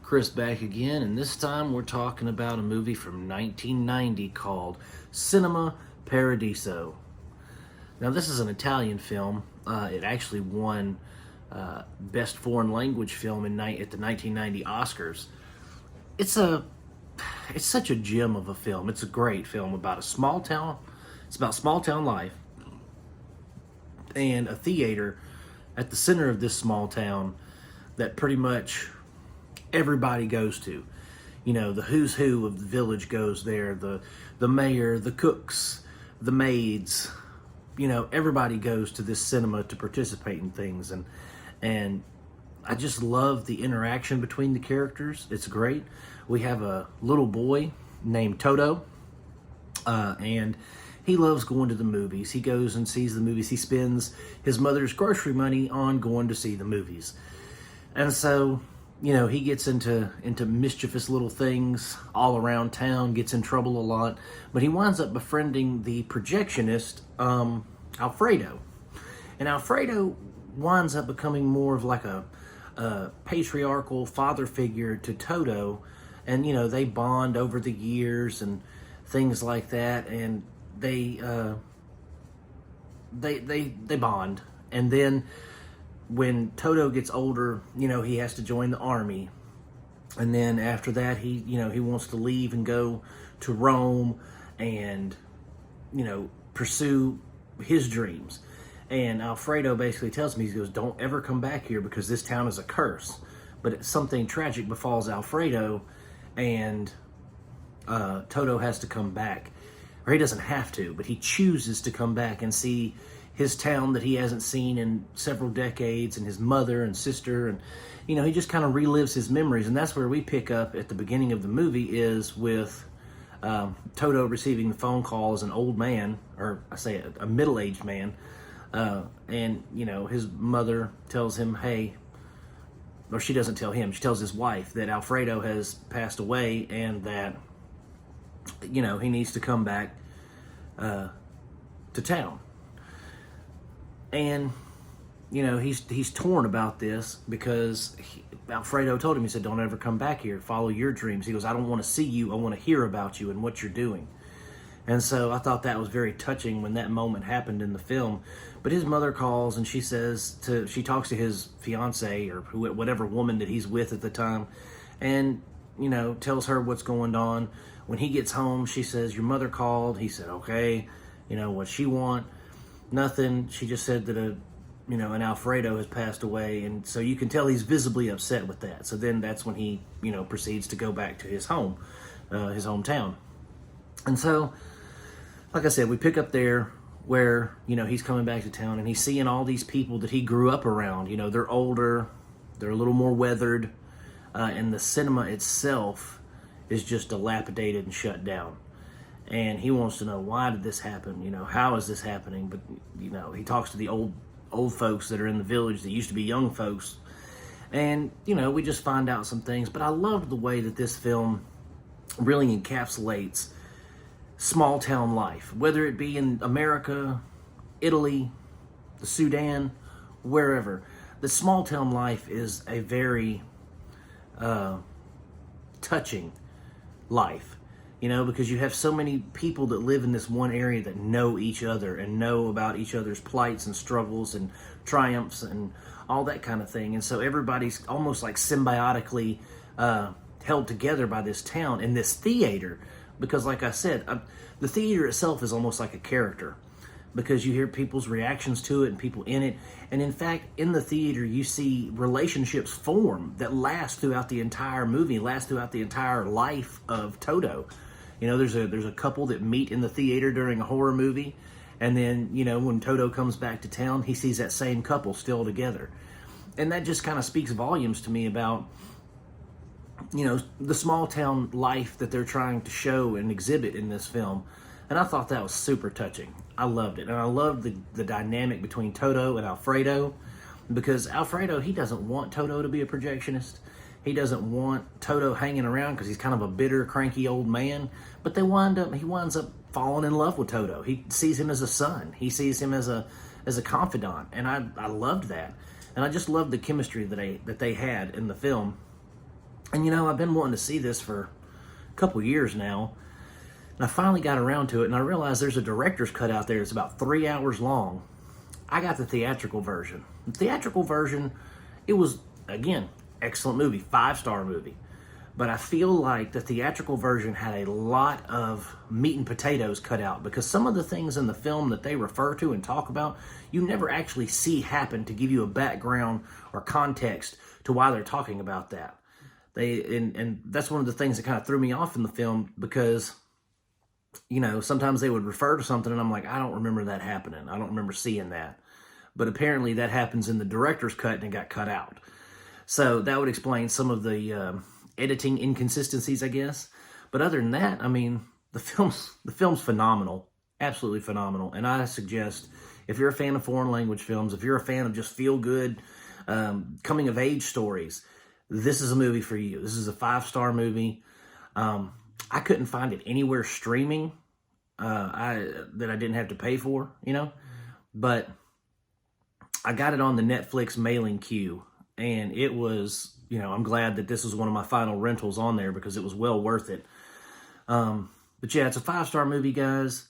Chris back again, and this time we're talking about a movie from 1990 called Cinema Paradiso. Now, this is an Italian film. It actually won Best Foreign Language Film at the 1990 Oscars. It's such a gem of a film. It's a great film about a small town. It's about small town life and a theater at the center of this small town that pretty much everybody goes to. You know, the who's who of the village goes there. The mayor, the cooks, the maids. You know, everybody goes to this cinema to participate in things, and I just love the interaction between the characters. It's great. We have a little boy named Toto, and he loves going to the movies. He goes and sees the movies. He spends his mother's grocery money on going to see the movies. And so, you know, he gets into mischievous little things all around town, gets in trouble a lot, but he winds up befriending the projectionist, Alfredo. And Alfredo winds up becoming more of like a patriarchal father figure to Toto, and, you know, they bond over the years and things like that, and they bond. And then when Toto gets older, you know, he has to join the army. And then after that, he wants to leave and go to Rome and, you know, pursue his dreams. And Alfredo basically tells me, he goes, don't ever come back here because this town is a curse. But something tragic befalls Alfredo, and Toto has to come back. Or he doesn't have to, but he chooses to come back and see his town that he hasn't seen in several decades, and his mother and sister, and, you know, he just kind of relives his memories. And that's where we pick up at the beginning of the movie, is with Toto receiving the phone call as an old man, or I say a middle-aged man, and, you know, his mother tells him, hey, or she doesn't tell him, she tells his wife that Alfredo has passed away and that, you know, he needs to come back to town. And, you know, he's torn about this because Alfredo told him, he said, don't ever come back here, follow your dreams. He goes, I don't want to see you, I want to hear about you and what you're doing. And so I thought that was very touching when that moment happened in the film. But his mother calls and she talks to his fiance, or whatever woman that he's with at the time, and, you know, tells her what's going on. When he gets home, she says, your mother called. He said, okay, you know, what she want? Nothing. She just said that an Alfredo has passed away, and so you can tell he's visibly upset with that. So then that's when he, you know, proceeds to go back to his home, his hometown. And so, like I said, we pick up there where, you know, he's coming back to town and he's seeing all these people that he grew up around. You know, they're older, they're a little more weathered, and the cinema itself is just dilapidated and shut down. And he wants to know, why did this happen? You know, how is this happening? But, you know, he talks to the old folks that are in the village that used to be young folks. And, you know, we just find out some things. But I loved the way that this film really encapsulates small town life, whether it be in America, Italy, the Sudan, wherever. The small town life is a very touching life. You know, because you have so many people that live in this one area that know each other and know about each other's plights and struggles and triumphs and all that kind of thing. And so everybody's almost like symbiotically held together by this town and this theater. Because like I said, the theater itself is almost like a character, because you hear people's reactions to it and people in it. And in fact, in the theater, you see relationships form that last throughout the entire movie, last throughout the entire life of Toto. You know, there's a couple that meet in the theater during a horror movie, and then, you know, when Toto comes back to town, he sees that same couple still together. And that just kind of speaks volumes to me about, you know, the small town life that they're trying to show and exhibit in this film. And I thought that was super touching. I loved it. And I loved the dynamic between Toto and Alfredo, because Alfredo, he doesn't want Toto to be a projectionist. He doesn't want Toto hanging around because he's kind of a bitter, cranky old man. But he winds up falling in love with Toto. He sees him as a son. He sees him as a confidant. And I loved that. And I just loved the chemistry that they had in the film. And I've been wanting to see this for a couple years now. And I finally got around to it, and I realized there's a director's cut out there that's about 3 hours long. I got the theatrical version. The theatrical version, it was, again, excellent movie, 5-star movie. But I feel like the theatrical version had a lot of meat and potatoes cut out, because some of the things in the film that they refer to and talk about, you never actually see happen to give you a background or context to why they're talking about that. And that's one of the things that kind of threw me off in the film, because sometimes they would refer to something and I'm like, I don't remember that happening. I don't remember seeing that. But apparently that happens in the director's cut and it got cut out. So that would explain some of the editing inconsistencies, I guess. But other than that, I mean, the film's phenomenal. Absolutely phenomenal. And I suggest, if you're a fan of foreign language films, if you're a fan of just feel-good coming-of-age stories, this is a movie for you. This is a 5-star movie. I couldn't find it anywhere streaming that I didn't have to pay for, But I got it on the Netflix mailing queue, and it was, I'm glad that this was one of my final rentals on there, because it was well worth it. But yeah, it's a 5-star movie, guys.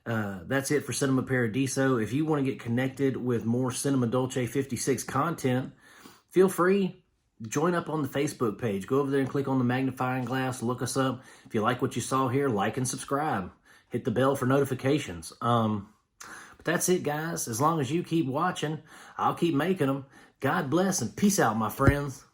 That's it for Cinema Paradiso. If you want to get connected with more Cinema Dolce 56 content, feel free. Join up on the Facebook page. Go over there and click on the magnifying glass. Look us up. If you like what you saw here, like and subscribe. Hit the bell for notifications. But that's it, guys. As long as you keep watching, I'll keep making them. God bless and peace out, my friends.